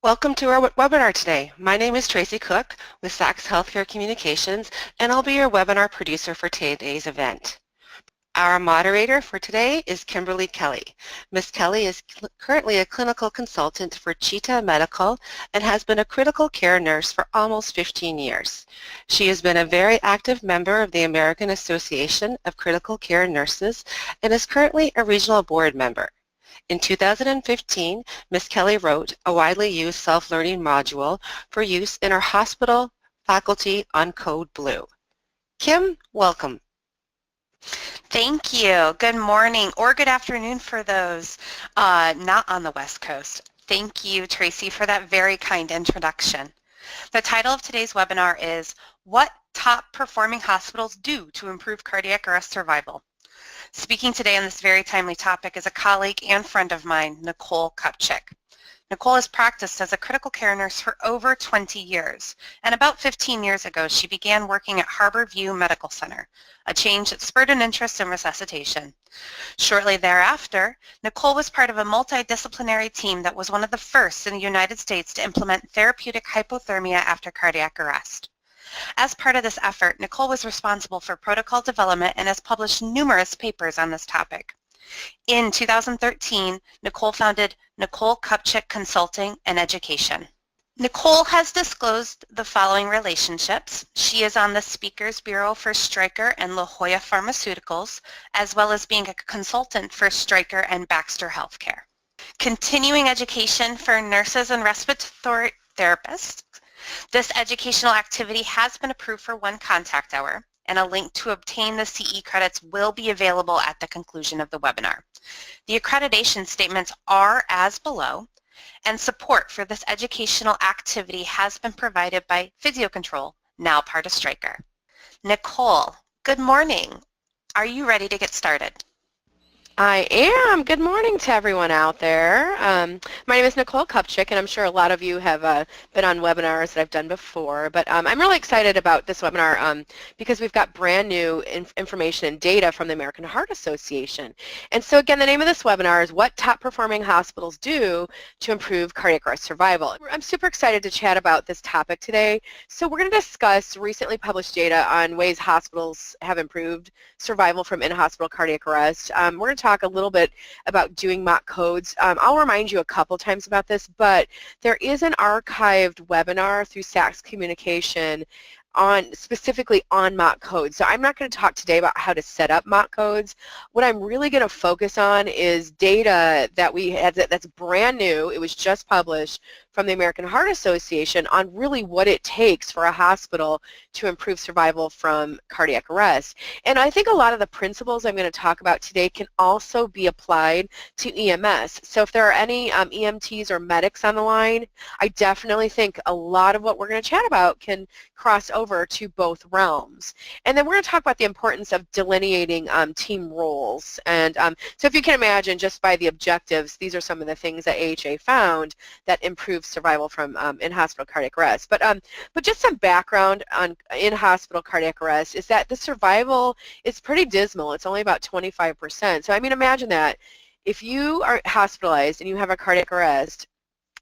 Welcome to our webinar today. My name is Tracy Cook with Sachs Healthcare Communications, and I'll be your webinar producer for today's event. Our moderator for today is Kimberly Kelly. Ms. Kelly is currently a clinical consultant for Cheetah Medical and has been a critical care nurse for almost 15 years. She has been a very active member of the American Association of Critical Care Nurses and is currently a regional board member. In 2015, Ms. Kelly wrote a widely used self-learning module for use in our hospital faculty on Code Blue. Kim, welcome. Thank you. Good morning or good afternoon for those not on the West Coast. Thank you, Tracy, for that very kind introduction. The title of today's webinar is What Top Performing Hospitals Do to Improve Cardiac Arrest Survival. Speaking today on this very timely topic is a colleague and friend of mine, Nicole Kupchik. Nicole has practiced as a critical care nurse for over 20 years, and about 15 years ago she began working at Harborview Medical Center, a change that spurred an interest in resuscitation. Shortly thereafter, Nicole was part of a multidisciplinary team that was one of the first in the United States to implement therapeutic hypothermia after cardiac arrest. As part of this effort, Nicole was responsible for protocol development and has published numerous papers on this topic. In 2013, Nicole founded Nicole Kupchik Consulting and Education. Nicole has disclosed the following relationships. She is on the Speakers Bureau for Stryker and La Jolla Pharmaceuticals, as well as being a consultant for Stryker and Baxter Healthcare. Continuing education for nurses and respiratory therapists. This educational activity has been approved for one contact hour, and a link to obtain the CE credits will be available at the conclusion of the webinar. The accreditation statements are as below, and support for this educational activity has been provided by PhysioControl, now part of Stryker. Nicole, good morning. Are you ready to get started? I am. Good morning to everyone out there. My name is Nicole Kupchik, and I'm sure a lot of you have been on webinars that I've done before, but I'm really excited about this webinar because we've got brand new information and data from the American Heart Association. And so again, the name of this webinar is What Top Performing Hospitals Do to Improve Cardiac Arrest Survival. I'm super excited to chat about this topic today. So we're going to discuss recently published data on ways hospitals have improved survival from in-hospital cardiac arrest. We're going to talk a little bit about doing mock codes. I'll remind you a couple times about this, but there is an archived webinar through Sachs Communication specifically on mock codes. So I'm not going to talk today about how to set up mock codes. What I'm really going to focus on is data that we had that's brand new. It was just published from the American Heart Association on really what it takes for a hospital to improve survival from cardiac arrest. And I think a lot of the principles I'm going to talk about today can also be applied to EMS. So if there are any EMTs or medics on the line, I definitely think a lot of what we're going to chat about can cross over to both realms. And then we're going to talk about the importance of delineating team roles. And so if you can imagine, just by the objectives, these are some of the things that AHA found that improve survival from in-hospital cardiac arrest. But just some background on in-hospital cardiac arrest is that the survival is pretty dismal. It's only about 25%. So I mean, imagine that. If you are hospitalized and you have a cardiac arrest,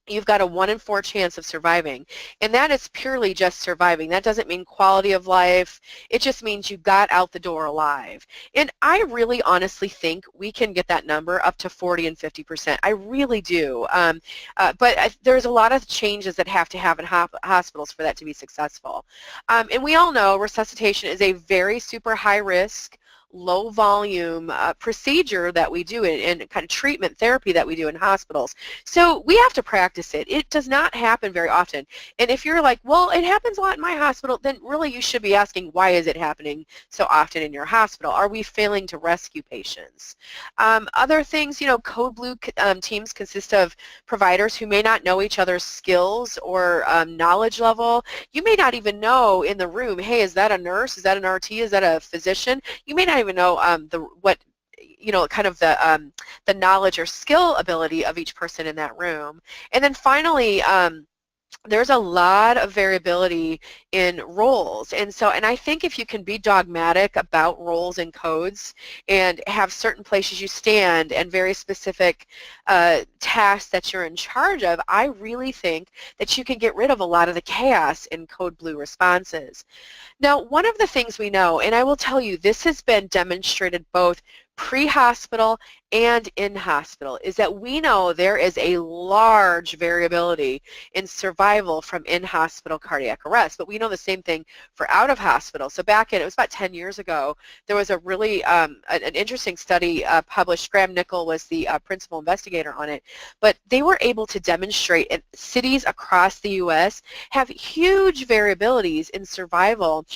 you've got a 1 in 4 chance of surviving, and that is purely just surviving. That doesn't mean quality of life. It just means you got out the door alive. And I really honestly think we can get that number up to 40 and 50%. I really do. But there's a lot of changes that have to happen in hospitals for that to be successful. And we all know resuscitation is a very super high risk, low volume procedure that we do and kind of treatment therapy that we do in hospitals. So we have to practice it. It does not happen very often. And if you're like, well, it happens a lot in my hospital, then really you should be asking, why is it happening so often in your hospital? Are we failing to rescue patients? Other things, you know, Code Blue teams consist of providers who may not know each other's skills or knowledge level. You may not even know in the room, hey, is that a nurse? Is that an RT? Is that a physician? You may not even know the knowledge or skill ability of each person in that room. And then finally, there's a lot of variability in roles. And I think if you can be dogmatic about roles and codes and have certain places you stand and very specific tasks that you're in charge of, I really think that you can get rid of a lot of the chaos in code blue responses. Now, one of the things we know, and I will tell you, this has been demonstrated both pre-hospital and in hospital, is that we know there is a large variability in survival from in-hospital cardiac arrest, but we know the same thing for out-of-hospital. So back in, it was about 10 years ago, there was a really, an interesting study published. Graham Nickel was the principal investigator on it, but they were able to demonstrate in cities across the U.S. have huge variabilities in survival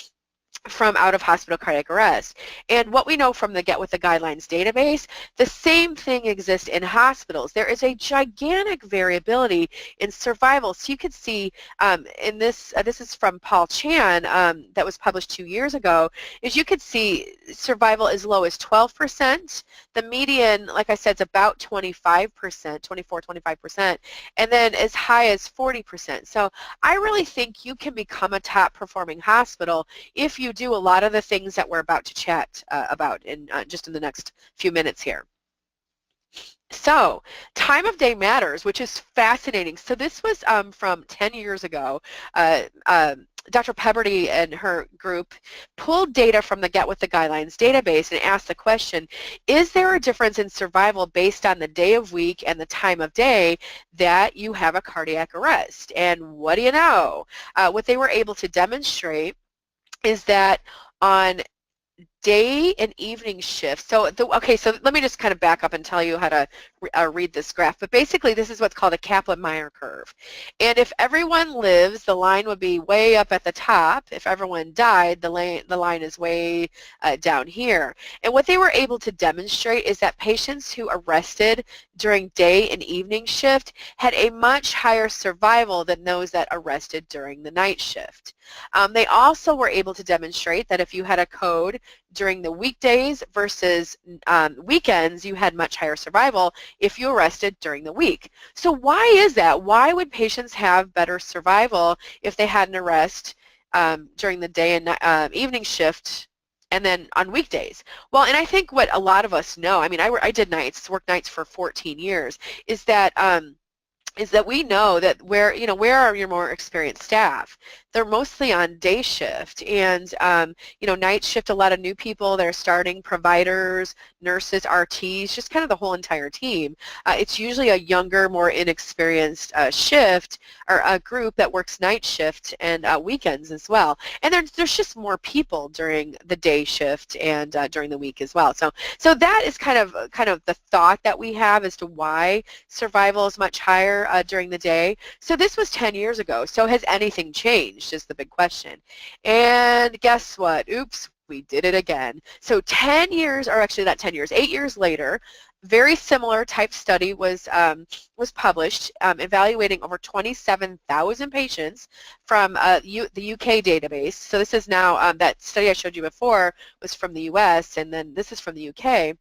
from out-of-hospital cardiac arrest. And what we know from the Get With the Guidelines database, the same thing exists in hospitals. There is a gigantic variability in survival. So you could see in this, this is from Paul Chan, that was published 2 years ago, is you could see survival as low as 12%. The median, like I said, is about 25%, 24, 25%, and then as high as 40%. So I really think you can become a top performing hospital if you do a lot of the things that we're about to chat about in just in the next few minutes here. So, time of day matters, which is fascinating. So this was from 10 years ago. Dr. Peberty and her group pulled data from the Get With the Guidelines database and asked the question, is there a difference in survival based on the day of week and the time of day that you have a cardiac arrest? And what do you know? What they were able to demonstrate is that on day and evening shifts, so let me just kind of back up and tell you how to read this graph, but basically this is what's called a Kaplan-Meier curve. And if everyone lives, the line would be way up at the top. If everyone died, the line is way down here. And what they were able to demonstrate is that patients who arrested during day and evening shift had a much higher survival than those that arrested during the night shift. They also were able to demonstrate that if you had a code during the weekdays versus weekends, you had much higher survival if you arrested during the week. So why is that? Why would patients have better survival if they had an arrest during the day and evening shift and then on weekdays? Well, and I think what a lot of us know, I mean, I did nights, worked nights for 14 years, is that we know that where are your more experienced staff? They're mostly on day shift, and night shift, a lot of new people that are starting, providers, nurses, RTs, just kind of the whole entire team. It's usually a younger, more inexperienced shift or a group that works night shift and weekends as well. And there's just more people during the day shift and during the week as well. So that is kind of the thought that we have as to why survival is much higher during the day. So this was 10 years ago. So has anything changed is the big question. And guess what? Oops, we did it again. So 10 years, or actually not 10 years, 8 years later, very similar type study was published evaluating over 27,000 patients from the UK database. So this is now, that study I showed you before was from the US, and then this is from the UK.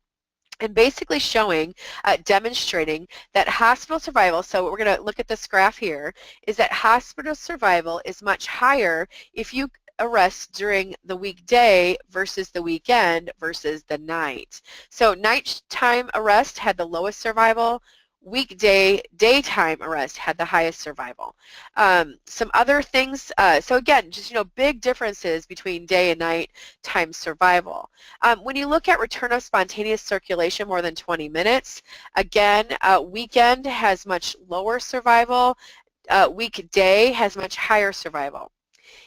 And basically showing, demonstrating that hospital survival, so we're going to look at this graph here, is that hospital survival is much higher if you arrest during the weekday versus the weekend versus the night. So nighttime arrest had the lowest survival. Weekday, daytime arrest had the highest survival. Some other things, so again, just, big differences between day and night time survival. When you look at return of spontaneous circulation more than 20 minutes, again, weekend has much lower survival. Weekday has much higher survival.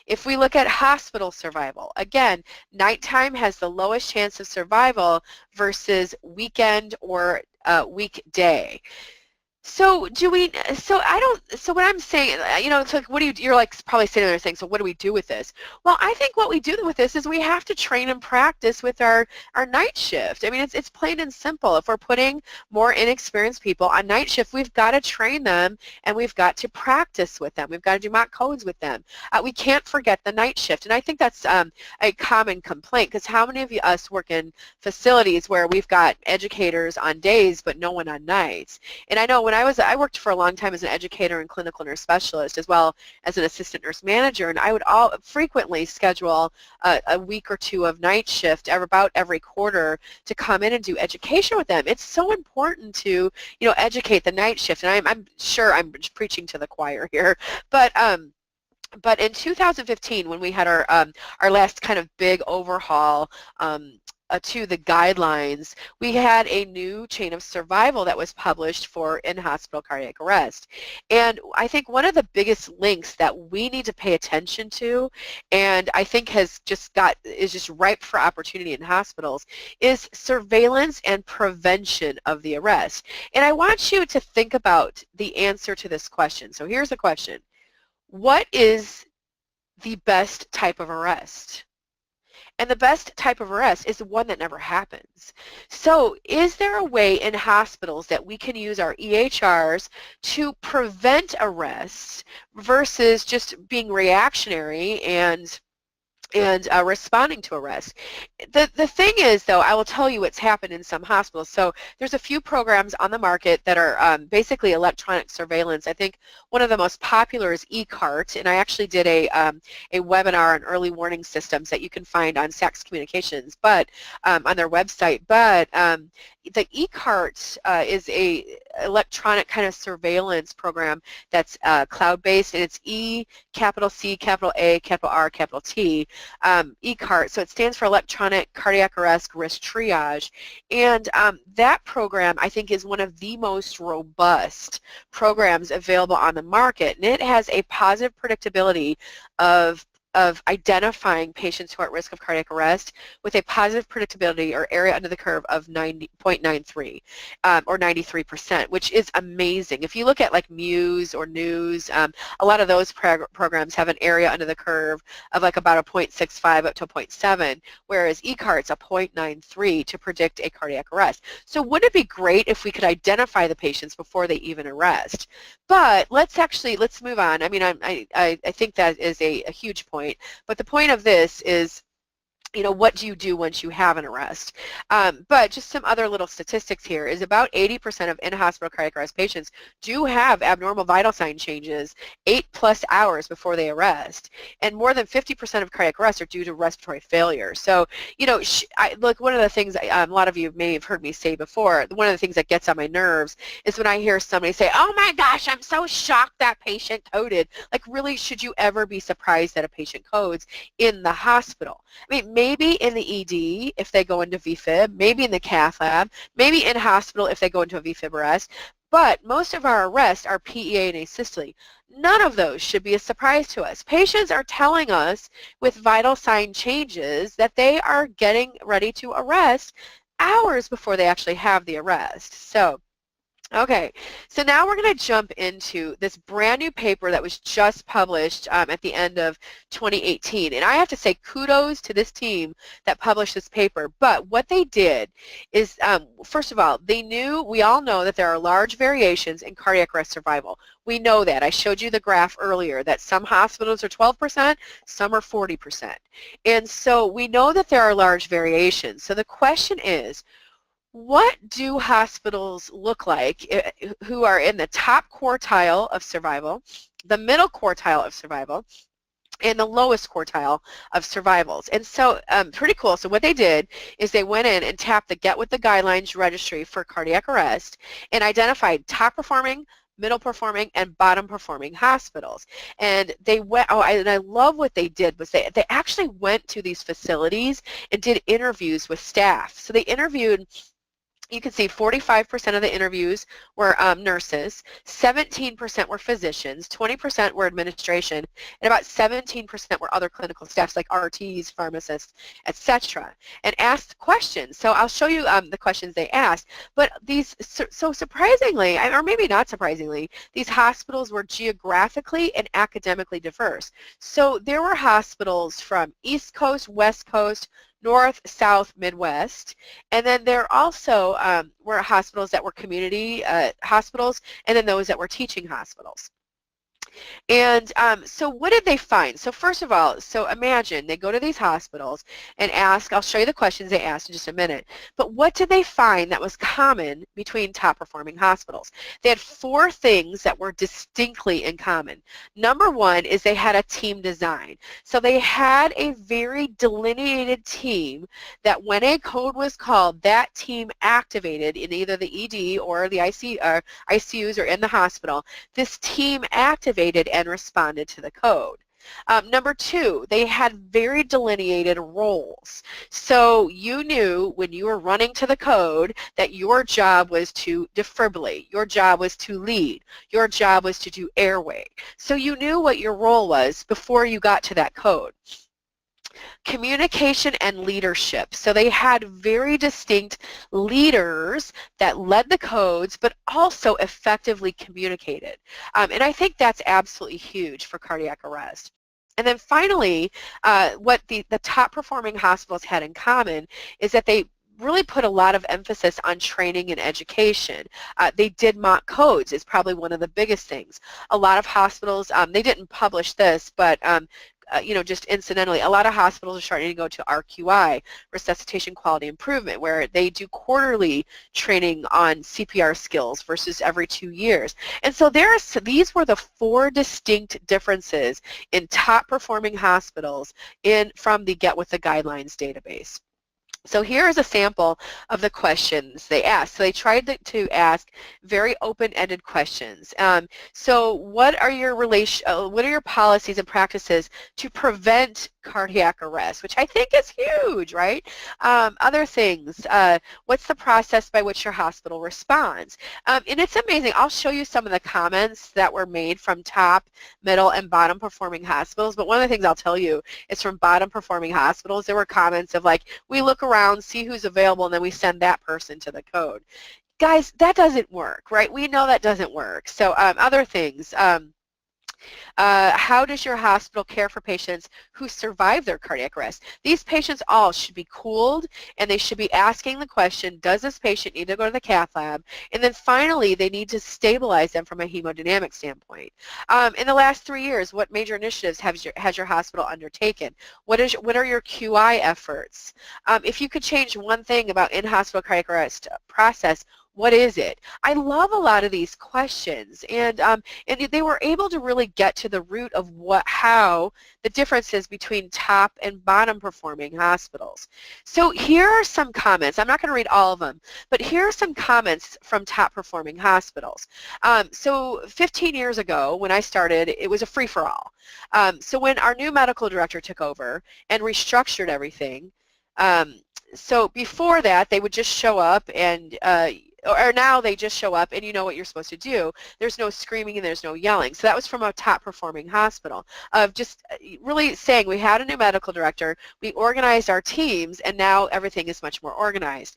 If we look at hospital survival, again, nighttime has the lowest chance of survival versus weekend or weekday. So what I'm saying, it's like, you're like probably sitting there saying, so what do we do with this? Well, I think what we do with this is we have to train and practice with our night shift. I mean, it's plain and simple. If we're putting more inexperienced people on night shift, we've got to train them and we've got to practice with them. We've got to do mock codes with them. We can't forget the night shift. And I think that's a common complaint, because how many of us work in facilities where we've got educators on days but no one on nights? And I know when I worked for a long time as an educator and clinical nurse specialist as well as an assistant nurse manager, and I would frequently schedule a week or two of night shift about every quarter to come in and do education with them. It's so important to, educate the night shift, and I'm sure I'm preaching to the choir here, but in 2015, when we had our last kind of big overhaul to the guidelines, we had a new chain of survival that was published for in-hospital cardiac arrest. And I think one of the biggest links that we need to pay attention to, and I think is just ripe for opportunity in hospitals, is surveillance and prevention of the arrest. And I want you to think about the answer to this question. So here's the question. What is the best type of arrest? And the best type of arrest is the one that never happens. So is there a way in hospitals that we can use our EHRs to prevent arrests versus just being reactionary and responding to arrest? The thing is, though, I will tell you what's happened in some hospitals. So there's a few programs on the market that are basically electronic surveillance. I think one of the most popular is eCart, and I actually did a webinar on early warning systems that you can find on Saks Communications, but on their website. But the eCart is a electronic kind of surveillance program that's cloud-based, and it's E, capital C, capital A, capital R, capital T. eCart, so it stands for Electronic Cardiac Arrest Risk Triage, and that program I think is one of the most robust programs available on the market, and it has a positive predictability of identifying patients who are at risk of cardiac arrest with a positive predictability or area under the curve of 0.93 or 93%, which is amazing. If you look at like Muse or News, a lot of those programs have an area under the curve of like about a 0.65 up to a 0.7, whereas eCart's a 0.93 to predict a cardiac arrest. So wouldn't it be great if we could identify the patients before they even arrest? But let's move on. I mean, I think that is a huge point. But the point of this is, what do you do once you have an arrest? But just some other little statistics here is about 80% of in-hospital cardiac arrest patients do have abnormal vital sign changes 8+ hours before they arrest, and more than 50% of cardiac arrests are due to respiratory failure. So, look, one of the things a lot of you may have heard me say before, one of the things that gets on my nerves is when I hear somebody say, oh my gosh, I'm so shocked that patient coded. Like, really, should you ever be surprised that a patient codes in the hospital? I mean, maybe in the ED if they go into VFib, maybe in the cath lab, maybe in hospital if they go into a VFib arrest, but most of our arrests are PEA and asystole. None of those should be a surprise to us. Patients are telling us with vital sign changes that they are getting ready to arrest hours before they actually have the arrest. So, okay, so now we're going to jump into this brand new paper that was just published at the end of 2018. And I have to say kudos to this team that published this paper. But what they did is, first of all, we all know that there are large variations in cardiac arrest survival. We know that. I showed you the graph earlier that some hospitals are 12%, some are 40%. And so we know that there are large variations. So the question is, what do hospitals look like who are in the top quartile of survival, the middle quartile of survival, and the lowest quartile of survivals? And so pretty cool. So what they did is they went in and tapped the Get With the Guidelines registry for cardiac arrest and identified top performing, middle performing, and bottom performing hospitals. And they went, and I love what they did was they actually went to these facilities and did interviews with staff. So they interviewed, you can see 45% of the interviews were nurses, 17% were physicians, 20% were administration, and about 17% were other clinical staffs like RTs, pharmacists, etc. and asked questions. So I'll show you the questions they asked. But so surprisingly, or maybe not surprisingly, these hospitals were geographically and academically diverse. So there were hospitals from East Coast, West Coast, North, South, Midwest, and then there also were hospitals that were community hospitals, and then those that were teaching hospitals. And so what did they find? So first of all, so imagine they go to these hospitals and ask, I'll show you the questions they asked in just a minute, but what did they find that was common between top performing hospitals? They had 4 things that were distinctly in common. Number 1 is they had a team design. So they had a very delineated team that when a code was called, that team activated in either the ED or the ICUs or in the hospital. This team activated and responded to the code. Number 2, they had very delineated roles. So you knew when you were running to the code that your job was to defibrillate, your job was to lead, your job was to do airway. So you knew what your role was before you got to that code. Communication and leadership. So they had very distinct leaders that led the codes but also effectively communicated. And I think that's absolutely huge for cardiac arrest. And then finally, what the top performing hospitals had in common is that they really put a lot of emphasis on training and education. They did mock codes is probably one of the biggest things. A lot of hospitals, they didn't publish this, but just incidentally, a lot of hospitals are starting to go to RQI, Resuscitation Quality Improvement, where they do quarterly training on CPR skills versus every 2 years. And so these were the 4 distinct differences in top performing hospitals from the Get With The Guidelines database. So here is a sample of the questions they asked. So they tried to ask very open-ended questions. So what are your policies and practices to prevent cardiac arrest, which I think is huge, right? Other things, what's the process by which your hospital responds? And it's amazing. I'll show you some of the comments that were made from top, middle, and bottom performing hospitals, but one of the things I'll tell you is from bottom performing hospitals, there were comments of like, we look around, see who's available, and then we send that person to the code. Guys, that doesn't work, right? We know that doesn't work. So other things, how does your hospital care for patients who survive their cardiac arrest? These patients all should be cooled, and they should be asking the question, does this patient need to go to the cath lab? And then finally, they need to stabilize them from a hemodynamic standpoint. In the last 3 years, what major initiatives has your hospital undertaken? What are your QI efforts? If you could change one thing about in-hospital cardiac arrest process, what is it? I love a lot of these questions, and they were able to really get to the root of how the differences between top and bottom performing hospitals. So here are some comments. I'm not going to read all of them, but here are some comments from top performing hospitals. So 15 years ago when I started, it was a free-for-all. So when our new medical director took over and restructured everything, so before that, they would just show up and or now they just show up and you know what you're supposed to do. There's no screaming and there's no yelling. So that was from a top performing hospital of just really saying we had a new medical director, we organized our teams, and now everything is much more organized.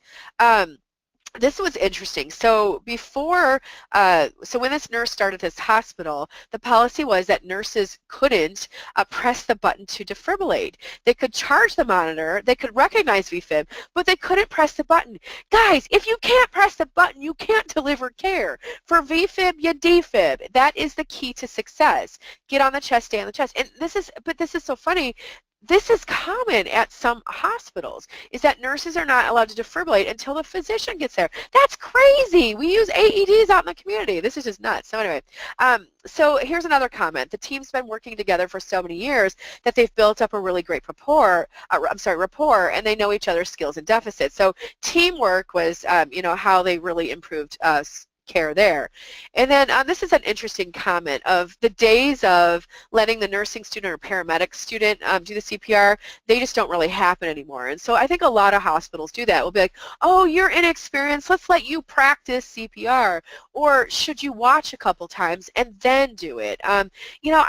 This was interesting. So so when this nurse started this hospital, the policy was that nurses couldn't press the button to defibrillate. They could charge the monitor, they could recognize VFib, but they couldn't press the button. Guys, if you can't press the button, you can't deliver care. For VFib, you defib. That is the key to success. Get on the chest, stay on the chest. And this is so funny. This is common at some hospitals, is that nurses are not allowed to defibrillate until the physician gets there. That's crazy. We use AEDs out in the community. This is just nuts. So anyway, so here's another comment. The team's been working together for so many years that they've built up a really great rapport, and they know each other's skills and deficits. So teamwork was, how they really improved care there. And then this is an interesting comment of the days of letting the nursing student or paramedic student do the CPR, they just don't really happen anymore. And so I think a lot of hospitals do that. We'll be like, oh, you're inexperienced, let's let you practice CPR. Or should you watch a couple times and then do it? I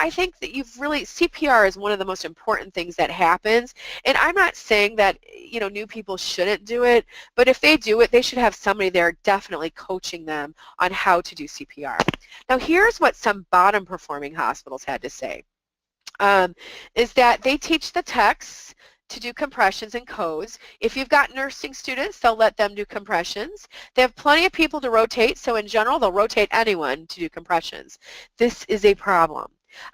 think that CPR is one of the most important things that happens. And I'm not saying that, new people shouldn't do it, but if they do it, they should have somebody there definitely coaching them on how to do CPR. Now here's what some bottom performing hospitals had to say, is that they teach the techs to do compressions and codes. If you've got nursing students, they'll let them do compressions. They have plenty of people to rotate, so in general, they'll rotate anyone to do compressions. This is a problem.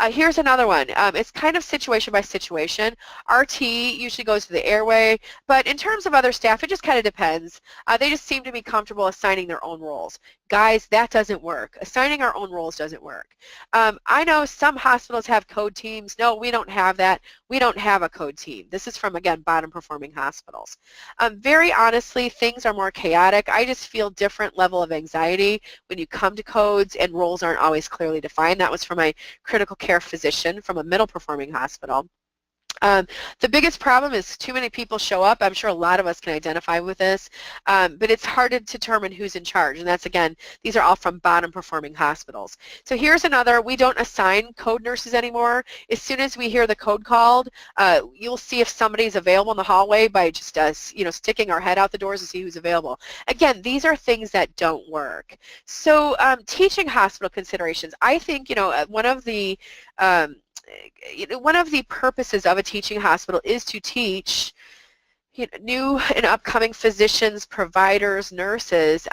Here's another one. It's kind of situation by situation. RT usually goes to the airway, but in terms of other staff, it just kind of depends. They just seem to be comfortable assigning their own roles. Guys, that doesn't work. Assigning our own roles doesn't work. I know some hospitals have code teams. No, we don't have that. We don't have a code team. This is from, again, bottom performing hospitals. Very honestly, things are more chaotic. I just feel different level of anxiety when you come to codes and roles aren't always clearly defined. That was from my critical care physician from a middle performing hospital. The biggest problem is too many people show up. I'm sure a lot of us can identify with this, but it's hard to determine who's in charge, and that's, again, these are all from bottom performing hospitals. So here's another. We don't assign code nurses anymore. As soon as we hear the code called, you'll see if somebody's available in the hallway by just sticking our head out the doors to see who's available. Again, these are things that don't work. So teaching hospital considerations. I think one of the purposes of a teaching hospital is to teach new and upcoming physicians, providers, nurses,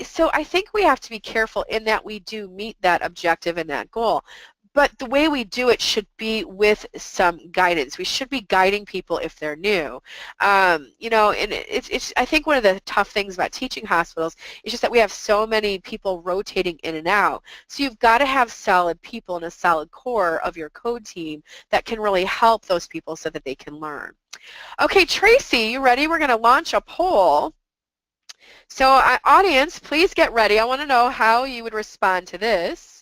so I think we have to be careful in that we do meet that objective and that goal. But the way we do it should be with some guidance. We should be guiding people if they're new. And I think one of the tough things about teaching hospitals is just that we have so many people rotating in and out. So you've got to have solid people and a solid core of your code team that can really help those people so that they can learn. Okay, Tracy, you ready? We're going to launch a poll. So audience, please get ready. I want to know how you would respond to this.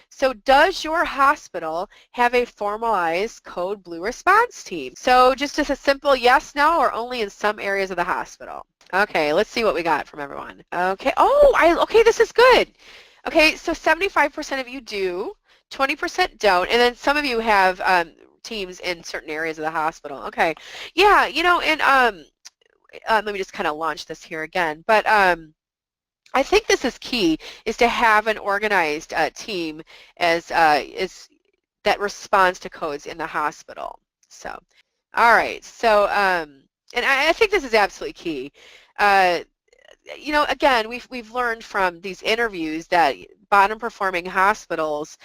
So does your hospital have a formalized Code Blue response team? So just as a simple yes, no, or only in some areas of the hospital? Okay, let's see what we got from everyone. Okay, okay, this is good. Okay, so 75% of you do, 20% don't, and then some of you have teams in certain areas of the hospital. Okay, yeah, and let me just kind of launch this here again, but I think this is key, is to have an organized team that responds to codes in the hospital. So, all right. So, and I think this is absolutely key. Again, we've learned from these interviews that bottom performing hospitals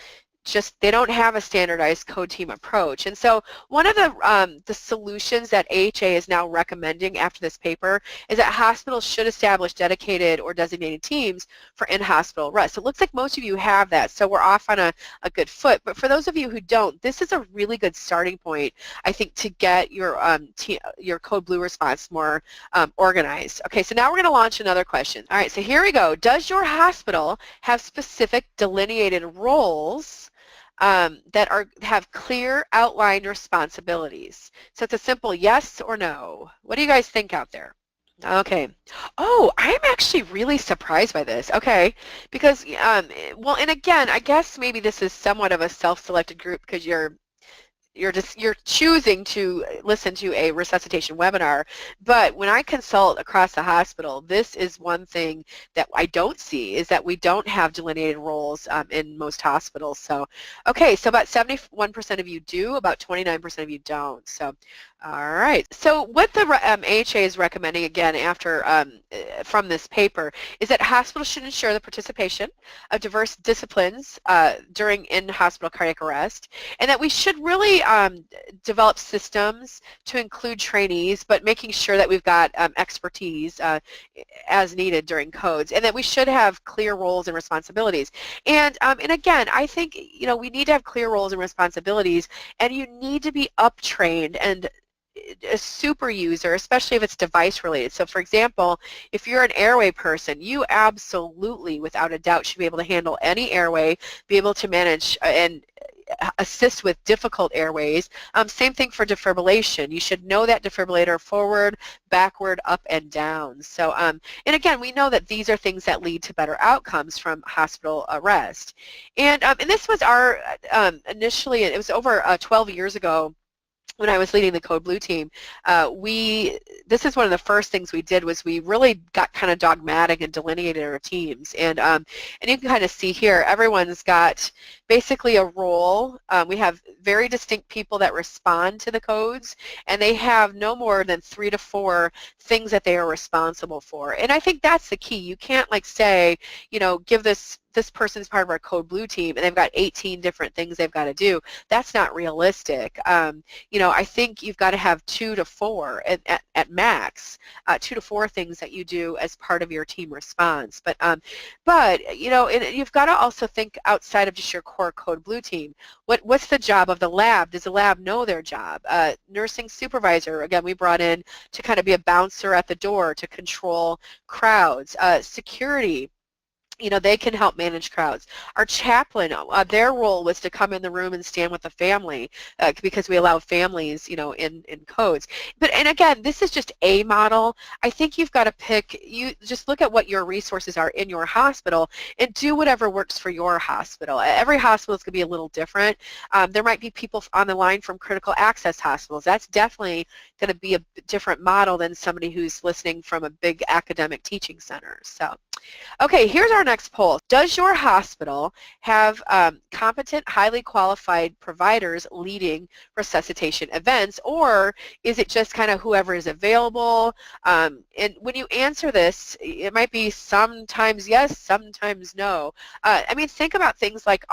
they don't have a standardized code team approach. And so one of the solutions that AHA is now recommending after this paper is that hospitals should establish dedicated or designated teams for in-hospital rest. So it looks like most of you have that, so we're off on a good foot. But for those of you who don't, this is a really good starting point, I think, to get your Code Blue response more organized. Okay, so now we're going to launch another question. All right, so here we go. Does your hospital have specific delineated roles that have clear outlined responsibilities? So it's a simple yes or no. What do you guys think out there? Okay. Oh, I'm actually really surprised by this. Okay, because well, and again, I guess maybe this is somewhat of a self-selected group because you're choosing to listen to a resuscitation webinar, but when I consult across the hospital, this is one thing that I don't see, is that we don't have delineated roles in most hospitals. So, okay, so about 71% of you do, about 29% of you don't. So, all right. So what the AHA is recommending, again, after from this paper, is that hospitals should ensure the participation of diverse disciplines during in-hospital cardiac arrest, and that we should really develop systems to include trainees, but making sure that we've got expertise as needed during codes, and that we should have clear roles and responsibilities. And again, I think we need to have clear roles and responsibilities, and you need to be up-trained and a super user, especially if it's device related. So for example, if you're an airway person, you absolutely, without a doubt, should be able to handle any airway, be able to manage and assist with difficult airways. Same thing for defibrillation. You should know that defibrillator forward, backward, up, and down. So, and again, we know that these are things that lead to better outcomes from hospital arrest. And this was our, initially, it was over 12 years ago, when I was leading the Code Blue team, this is one of the first things we did, was we really got kind of dogmatic and delineated our teams. And you can kind of see here, everyone's got basically a role. We have very distinct people that respond to the codes, and they have no more than 3 to 4 things that they are responsible for. And I think that's the key. You can't like say, give this person's part of our code blue team and they've got 18 different things they've got to do. That's not realistic. I think you've got to have 2 to 4 at max, 2 to 4 things that you do as part of your team response. But you've got to also think outside of just your core code blue team. What's the job of the lab? Does the lab know their job? Nursing supervisor, again, we brought in to kind of be a bouncer at the door to control crowds. Security, they can help manage crowds. Our chaplain, their role was to come in the room and stand with the family because we allow families, in codes. And again, this is just a model. I think you've got to you just look at what your resources are in your hospital and do whatever works for your hospital. Every hospital is going to be a little different. There might be people on the line from critical access hospitals. That's definitely going to be a different model than somebody who's listening from a big academic teaching center. So, okay, here's our next poll. Does your hospital have competent, highly qualified providers leading resuscitation events, or is it just kind of whoever is available? And when you answer this, it might be sometimes yes, sometimes no. Think about things like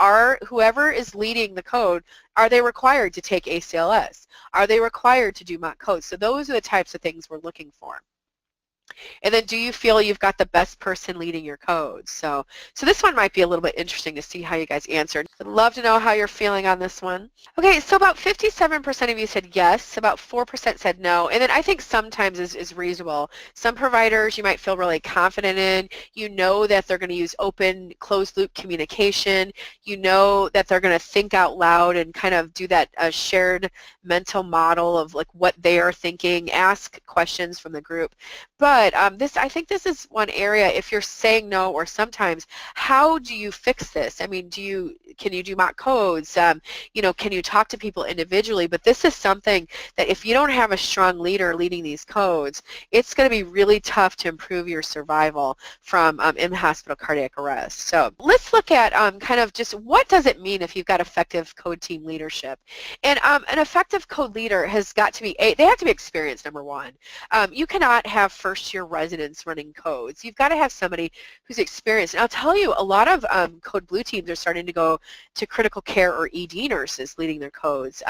whoever is leading the code, are they required to take ACLS? Are they required to do mock codes? So those are the types of things we're looking for. And then do you feel you've got the best person leading your codes? So this one might be a little bit interesting to see how you guys answered. I'd love to know how you're feeling on this one. Okay, so about 57% of you said yes, about 4% said no, and then I think sometimes is reasonable. Some providers you might feel really confident in. You know that they're going to use open, closed-loop communication. You know that they're going to think out loud and kind of do that shared mental model of like what they are thinking, ask questions from the group. But I think this is one area, if you're saying no or sometimes, how do you fix this? Can you do mock codes? Can you talk to people individually? But this is something that if you don't have a strong leader leading these codes, it's going to be really tough to improve your survival from in-hospital cardiac arrest. So let's look at kind of just what does it mean if you've got effective code team leadership. And an effective code leader has got to be, they have to be experienced, number one. You cannot have first-year residents running codes. You've got to have somebody who's experienced. And I'll tell you, a lot of code blue teams are starting to go to critical care or ED nurses leading their codes,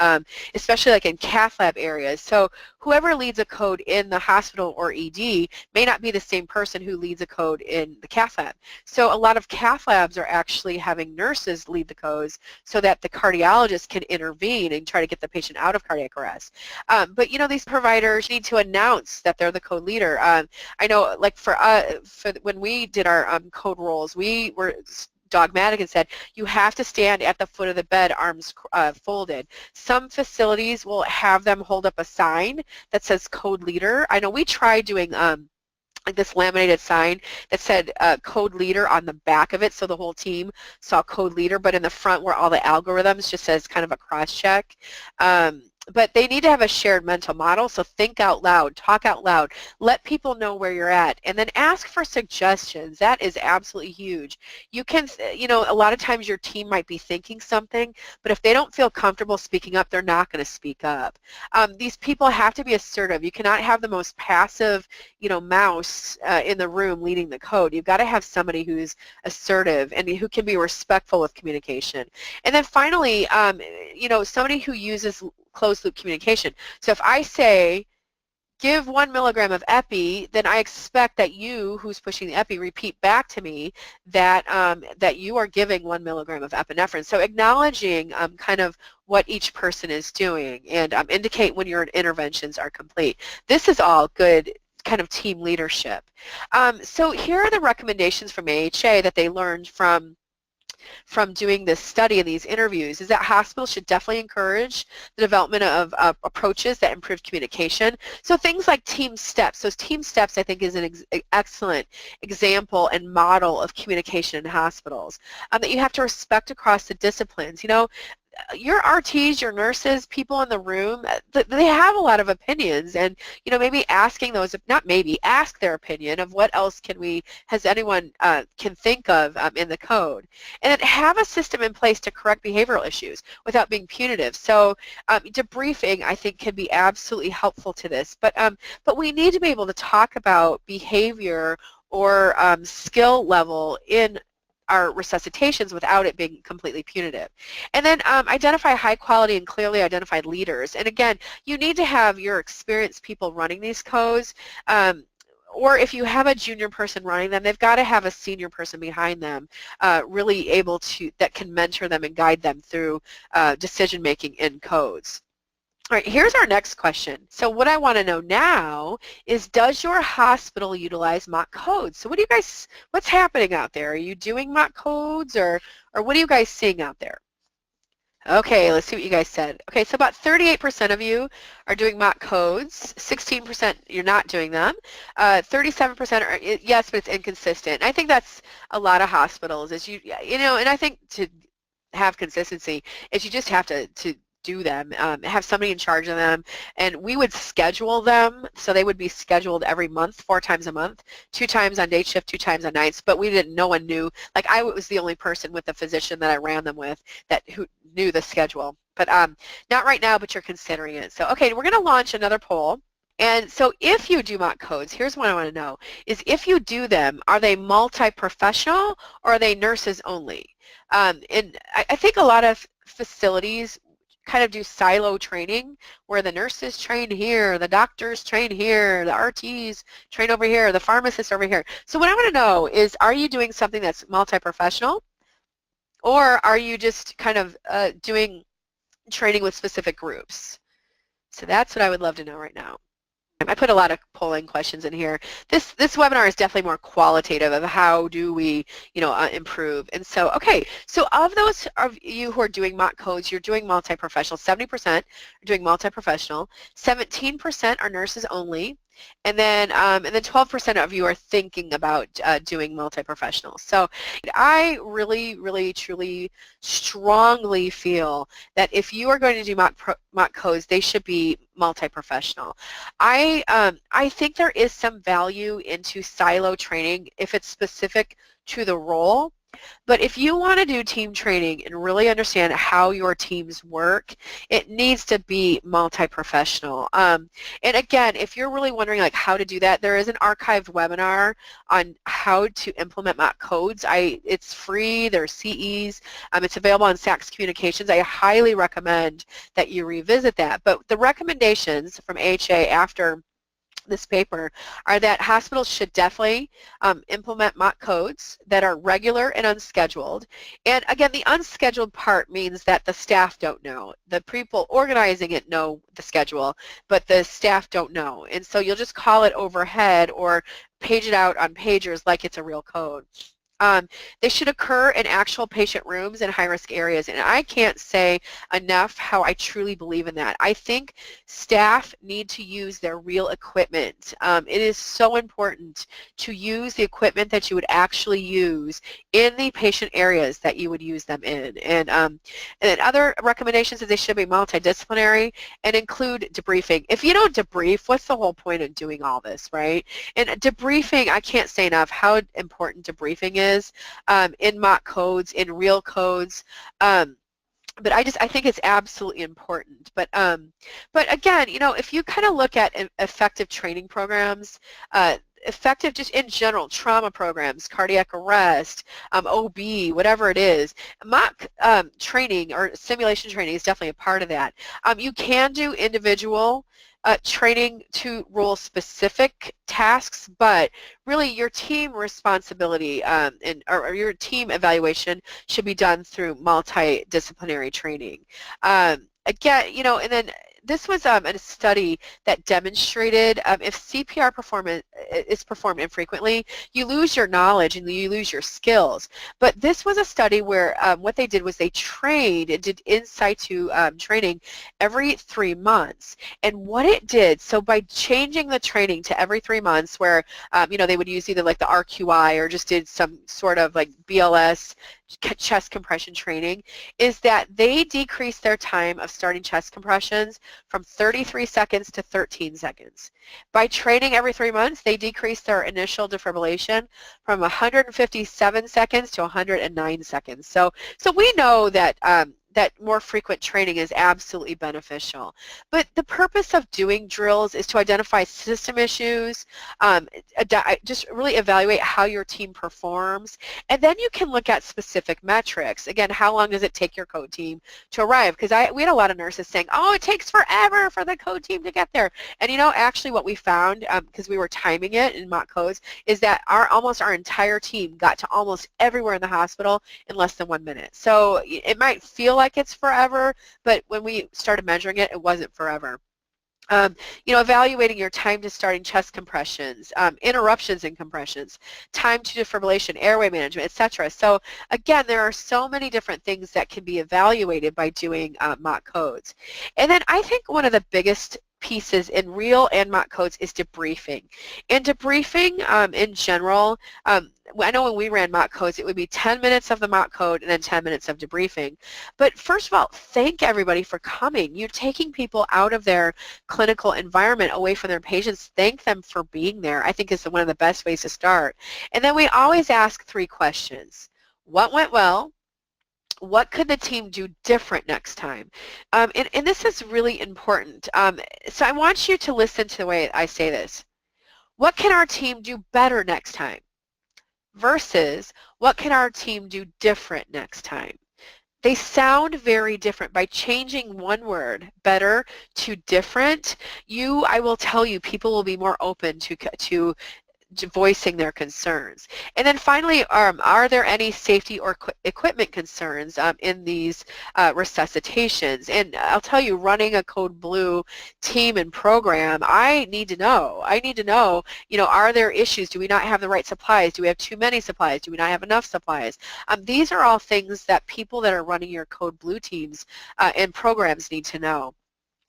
especially like in cath lab areas. So whoever leads a code in the hospital or ED may not be the same person who leads a code in the cath lab. So a lot of cath labs are actually having nurses lead the codes so that the cardiologist can intervene and try to get the patient out of cardiac arrest. But these providers need to announce that they're the code leader. I know, like for when we did our code roles, we were dogmatic and said you have to stand at the foot of the bed, arms folded. Some facilities will have them hold up a sign that says code leader. I know we tried doing like this laminated sign that said code leader on the back of it, so the whole team saw code leader, but in the front where all the algorithms just says kind of a cross check. But they need to have a shared mental model, so think out loud, talk out loud, let people know where you're at, and then ask for suggestions. That is absolutely huge. You can, a lot of times your team might be thinking something, but if they don't feel comfortable speaking up, they're not going to speak up. These people have to be assertive. You cannot have the most passive, mouse in the room leading the code. You've got to have somebody who's assertive and who can be respectful with communication. And then finally, somebody who uses closed-loop communication. So if I say, give 1 milligram of epi, then I expect that you, who's pushing the epi, repeat back to me that that you are giving 1 milligram of epinephrine. So acknowledging kind of what each person is doing and indicate when your interventions are complete. This is all good kind of team leadership. So here are the recommendations from AHA that they learned from doing this study and these interviews, is that hospitals should definitely encourage the development of approaches that improve communication. So things like team steps. Those team steps, I think, is an excellent example and model of communication in hospitals that you have to respect across the disciplines. your RTs, your nurses, people in the room, they have a lot of opinions, and maybe asking those, not maybe, ask their opinion of what else has anyone can think of in the code, and then have a system in place to correct behavioral issues without being punitive. So debriefing, I think, can be absolutely helpful to this, but we need to be able to talk about behavior or skill level in our resuscitations without it being completely punitive. And then identify high quality and clearly identified leaders. And again, you need to have your experienced people running these codes, or if you have a junior person running them, they've got to have a senior person behind them really able to, that can mentor them and guide them through decision making in codes. All right, here's our next question. So what I want to know now is, does your hospital utilize mock codes? So what's happening out there? Are you doing mock codes, or what are you guys seeing out there? Okay, let's see what you guys said. Okay, so about 38% of you are doing mock codes. 16% you're not doing them. 37% are yes, but it's inconsistent. I think that's a lot of hospitals. And I think to have consistency is you just have to do them, have somebody in charge of them, and we would schedule them, so they would be scheduled every month, 4 times a month, 2 times on day shift, 2 times on nights, but no one knew, like I was the only person with the physician that I ran them with who knew the schedule, but not right now, but you're considering it. So okay, we're going to launch another poll. And so if you do mock codes, here's what I want to know, is if you do them, are they multi-professional or are they nurses only? And I think a lot of facilities kind of do silo training where the nurses train here, the doctors train here, the RTs train over here, the pharmacists over here. So what I want to know is, are you doing something that's multi-professional, or are you just kind of doing training with specific groups? So that's what I would love to know right now. I put a lot of polling questions in here. This webinar is definitely more qualitative of how do we, improve. And so, okay, so of those of you who are doing mock codes, you're doing multi-professional. 70% are doing multi-professional. 17% are nurses only. And then 12% of you are thinking about doing multi-professional. So I really, really, truly, strongly feel that if you are going to do mock codes, they should be multi-professional. I think there is some value into silo training if it's specific to the role. But if you want to do team training and really understand how your teams work, it needs to be multi-professional. And again, if you're really wondering like how to do that, there is an archived webinar on how to implement mock codes. It's free. There's CEs. It's available on SACS Communications. I highly recommend that you revisit that. But the recommendations from AHA after this paper are that hospitals should definitely implement mock codes that are regular and unscheduled. And again, the unscheduled part means that the staff don't know. The people organizing it know the schedule, but the staff don't know. And so you'll just call it overhead or page it out on pagers like it's a real code. They should occur in actual patient rooms in high-risk areas, and I can't say enough how I truly believe in that. I think staff need to use their real equipment. It is so important to use the equipment that you would actually use in the patient areas that you would use them in. And then other recommendations is they should be multidisciplinary and include debriefing. If you don't debrief, what's the whole point of doing all this, right? And debriefing, I can't say enough how important debriefing is in mock codes, in real codes. But I think it's absolutely important. But again, if you kind of look at effective training programs, effective just in general trauma programs, cardiac arrest, OB, whatever it is, mock training or simulation training is definitely a part of that. You can do individual training to role-specific tasks, but really your team responsibility or your team evaluation should be done through multidisciplinary training. Again, and then this was a study that demonstrated if CPR is performed infrequently, you lose your knowledge and you lose your skills. But this was a study where what they did was they did in situ training every 3 months. And what it did, so by changing the training to every 3 months where, they would use either like the RQI or just did some sort of like BLS chest compression training is that they decrease their time of starting chest compressions from 33 seconds to 13 seconds. By training every 3 months, they decrease their initial defibrillation from 157 seconds to 109 seconds. So we know that that more frequent training is absolutely beneficial. But the purpose of doing drills is to identify system issues, just really evaluate how your team performs, and then you can look at specific metrics. Again, how long does it take your code team to arrive? Because we had a lot of nurses saying, oh, it takes forever for the code team to get there. And actually what we found, because we were timing it in mock codes, is that almost our entire team got to almost everywhere in the hospital in less than 1 minute. So it might feel like it's forever, but when we started measuring it, it wasn't forever. Evaluating your time to starting chest compressions, interruptions in compressions, time to defibrillation, airway management, etc. So again, there are so many different things that can be evaluated by doing mock codes. And then I think one of the biggest pieces in real and mock codes is debriefing. And debriefing in general, I know when we ran mock codes, it would be 10 minutes of the mock code and then 10 minutes of debriefing. But first of all, thank everybody for coming. You're taking people out of their clinical environment, away from their patients. Thank them for being there, I think is one of the best ways to start. And then we always ask 3 questions. What went well? What could the team do different next time? And this is really important. So I want you to listen to the way I say this. What can our team do better next time? Versus, what can our team do different next time? They sound very different. By changing one word, better, to different, I will tell you, people will be more open to voicing their concerns. And then finally, are there any safety or equipment concerns in these resuscitations? And I'll tell you, running a Code Blue team and program, I need to know, are there issues? Do we not have the right supplies? Do we have too many supplies? Do we not have enough supplies? These are all things that people that are running your Code Blue teams and programs need to know.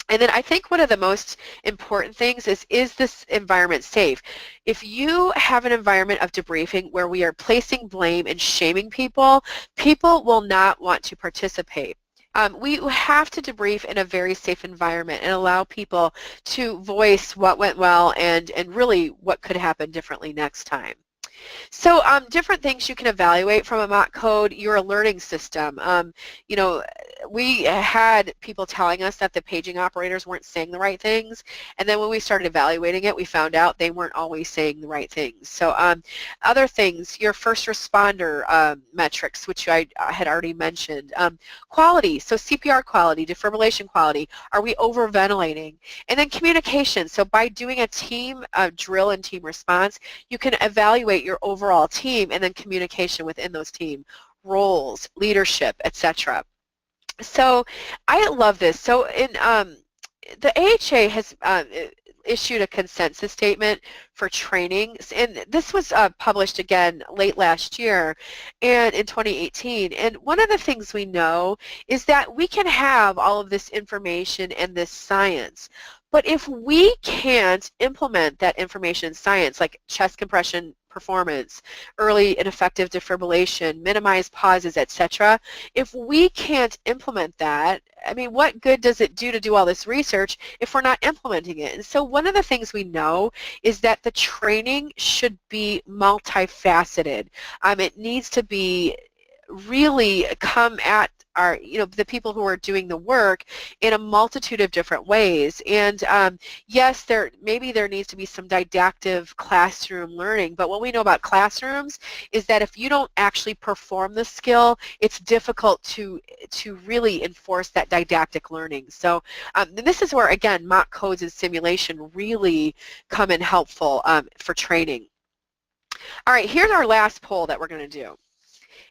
And then I think one of the most important things is this environment safe? If you have an environment of debriefing where we are placing blame and shaming people, people will not want to participate. We have to debrief in a very safe environment and allow people to voice what went well and really what could happen differently next time. So different things you can evaluate from a mock code, your alerting system. We had people telling us that the paging operators weren't saying the right things, and then when we started evaluating it, we found out they weren't always saying the right things. So other things, your first responder metrics, which I had already mentioned. Quality, so CPR quality, defibrillation quality, are we over-ventilating? And then communication, so by doing a team drill and team response, you can evaluate your overall team and then communication within those team roles, leadership, etc. So I love this. So in the AHA has issued a consensus statement for training, and this was published again late last year and in 2018. And one of the things we know is that we can have all of this information and this science, but if we can't implement that information and science, like chest compression performance, early and effective defibrillation, minimize pauses, etc., if we can't implement that, I mean, what good does it do to do all this research if we're not implementing it? And so one of the things we know is that the training should be multifaceted. It needs to be really come at our, the people who are doing the work in a multitude of different ways. And yes, maybe there needs to be some didactic classroom learning, but what we know about classrooms is that if you don't actually perform the skill, it's difficult to really enforce that didactic learning. So this is where, again, mock codes and simulation really come in helpful for training. All right, here's our last poll that we're going to do.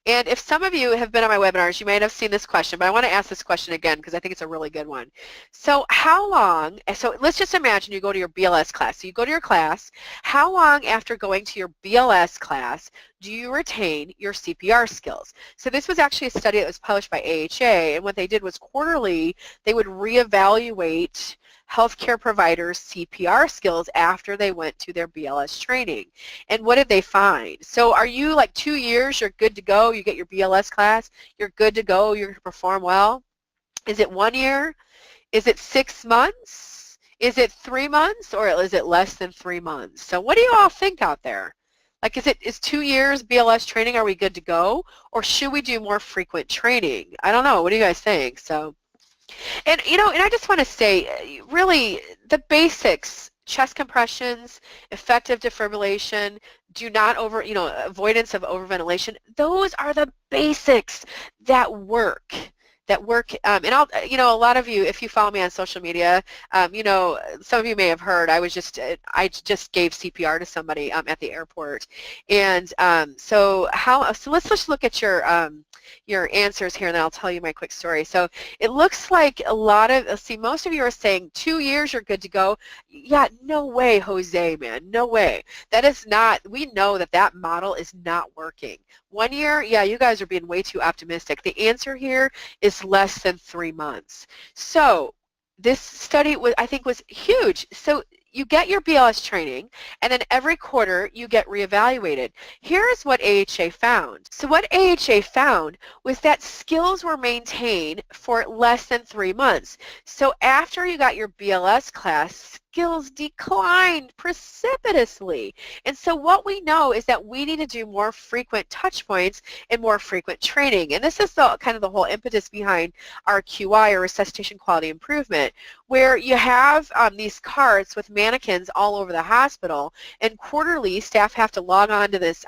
And if some of you have been on my webinars, you might have seen this question, but I want to ask this question again because I think it's a really good one. So so let's just imagine you go to your BLS class. So you go to your class, how long after going to your BLS class do you retain your CPR skills? So this was actually a study that was published by AHA, and what they did was quarterly, they would reevaluate healthcare providers CPR skills after they went to their BLS training. And what did they find? So are you like 2 years, you're good to go, you get your BLS class, you're good to go, you're going to perform well? Is it 1 year? Is it 6 months? Is it 3 months, or is it less than 3 months? So what do you all think out there? Like, is 2 years BLS training, are we good to go? Or should we do more frequent training? I don't know. What do you guys think? So, and and I just want to say, really, the basics: chest compressions, effective defibrillation, do not avoidance of overventilation. Those are the basics that work. And I'll, a lot of you, if you follow me on social media, some of you may have heard I just gave CPR to somebody at the airport, and so let's just look at your answers here, and then I'll tell you my quick story. So it looks like most of you are saying 2 years you're good to go. Yeah, no way, Jose, man, no way. That is not. We know that model is not working. 1 year, yeah, you guys are being way too optimistic. The answer here is less than 3 months. So this study I think was huge. So you get your BLS training, and then every quarter you get reevaluated. Here's what AHA found. So what AHA found was that skills were maintained for less than 3 months. So after you got your BLS class, skills declined precipitously. And so what we know is that we need to do more frequent touch points and more frequent training. And this is kind of the whole impetus behind our QI, or Resuscitation Quality Improvement, where you have these carts with mannequins all over the hospital, and quarterly staff have to log on to this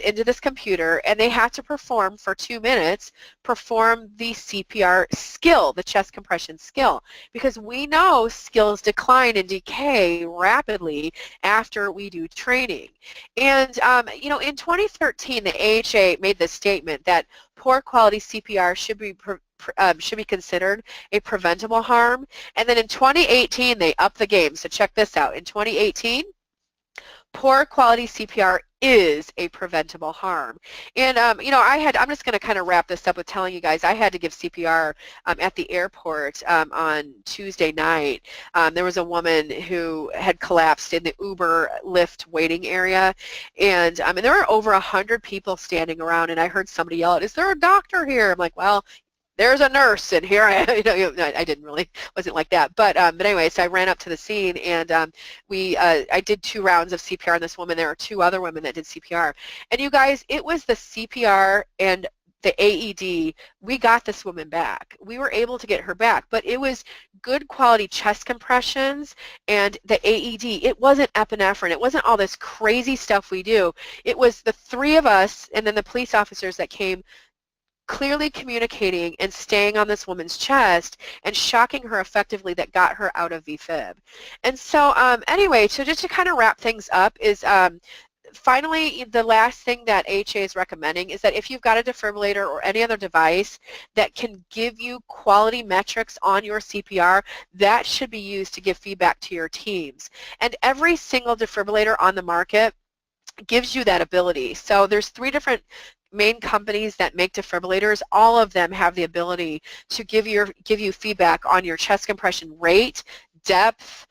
into this computer, and they have to perform for 2 minutes, perform the CPR skill, the chest compression skill, because we know skills decline and decay rapidly after we do training. And in 2013, the AHA made the statement that poor quality CPR should be considered a preventable harm. And then in 2018, they upped the game. So check this out. In 2018, poor quality CPR is a preventable harm. And I'm just going to kind of wrap this up with telling you guys I had to give CPR at the airport on Tuesday night. There was a woman who had collapsed in the Uber Lyft waiting area, and there were over 100 people standing around, and I heard somebody yell out, "Is there a doctor here?" I'm like, well, there's a nurse, and here I am. I didn't really, wasn't like that, but anyway, so I ran up to the scene, and I did 2 rounds of CPR on this woman. There were 2 other women that did CPR, and you guys, it was the CPR and the AED. We got this woman back. We were able to get her back, but it was good quality chest compressions and the AED. It wasn't epinephrine. It wasn't all this crazy stuff we do. It was the 3 of us and then the police officers that came, clearly communicating and staying on this woman's chest and shocking her effectively, that got her out of VFib. And so anyway, so just to kind of wrap things up is finally, the last thing that AHA is recommending is that if you've got a defibrillator or any other device that can give you quality metrics on your CPR, that should be used to give feedback to your teams. And every single defibrillator on the market gives you that ability. So there's 3 different main companies that make defibrillators. All of them have the ability to give you feedback on your chest compression rate, depth,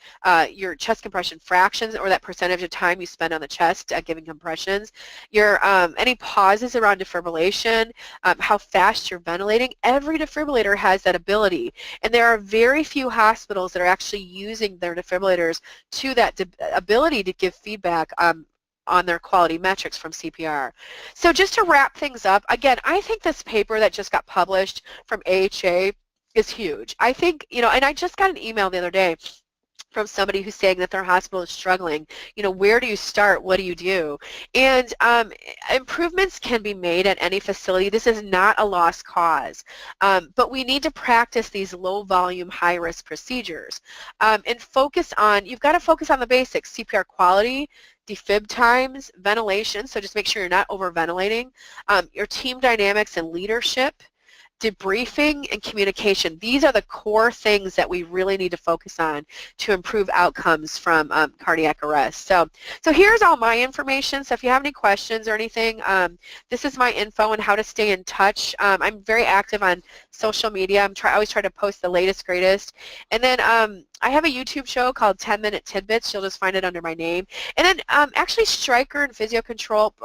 your chest compression fractions, or that percentage of time you spend on the chest giving compressions, your any pauses around defibrillation, how fast you're ventilating. Every defibrillator has that ability, and there are very few hospitals that are actually using their defibrillators to that ability to give feedback on their quality metrics from CPR. So just to wrap things up, again, I think this paper that just got published from AHA is huge. I think, and I just got an email the other day from somebody who's saying that their hospital is struggling. Where do you start? What do you do? And improvements can be made at any facility. This is not a lost cause, but we need to practice these low volume, high risk procedures and you've got to focus on the basics: CPR quality, defib times, ventilation, so just make sure you're not over ventilating, your team dynamics and leadership, debriefing and communication. These are the core things that we really need to focus on to improve outcomes from cardiac arrest. So here's all my information. So if you have any questions or anything, this is my info and how to stay in touch. I'm very active on social media. I always try to post the latest, greatest. And then I have a YouTube show called 10-Minute Tidbits. You'll just find it under my name. And then actually Stryker and Physio Control,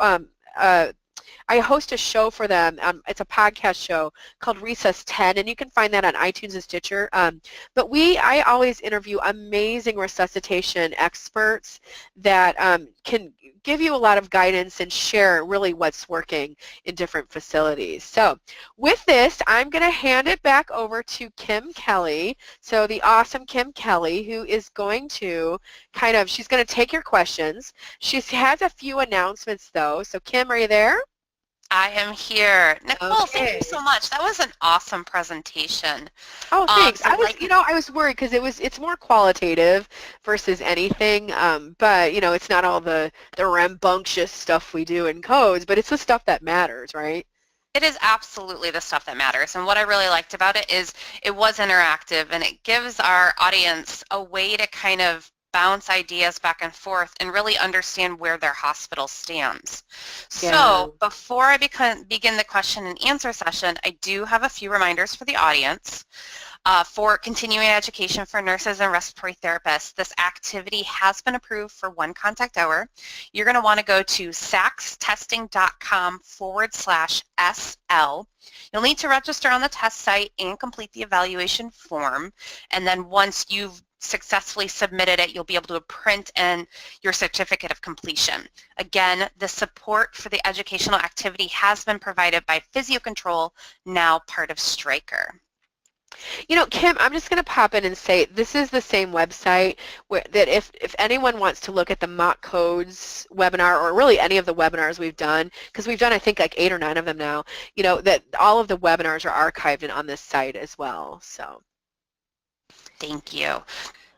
I host a show for them. It's a podcast show called Resus 10, and you can find that on iTunes and Stitcher. But I always interview amazing resuscitation experts that can give you a lot of guidance and share really what's working in different facilities. So with this, I'm going to hand it back over to Kim Kelly. So the awesome Kim Kelly, who is going to she's going to take your questions. She has a few announcements though. So Kim, are you there? I am here. Nicole, Okay. thank you so much. That was an awesome presentation. Oh, thanks. So I was worried because it's more qualitative versus anything, but it's not all the rambunctious stuff we do in codes, but it's the stuff that matters, right? It is absolutely the stuff that matters. And what I really liked about it is it was interactive, and it gives our audience a way to kind of bounce ideas back and forth and really understand where their hospital stands. Yeah. So before I begin the question and answer session, I do have a few reminders for the audience. For continuing education for nurses and respiratory therapists, this activity has been approved for 1 contact hour. You're going to want to go to saxtesting.com/SL. You'll need to register on the test site and complete the evaluation form. And then once you've successfully submitted it, you'll be able to print in your certificate of completion. Again, the support for the educational activity has been provided by Physio Control, now part of Stryker. Kim, I'm just going to pop in and say this is the same website that if anyone wants to look at the mock codes webinar, or really any of the webinars we've done, because we've done I think like 8 or 9 of them now, that all of the webinars are archived and on this site as well. So thank you.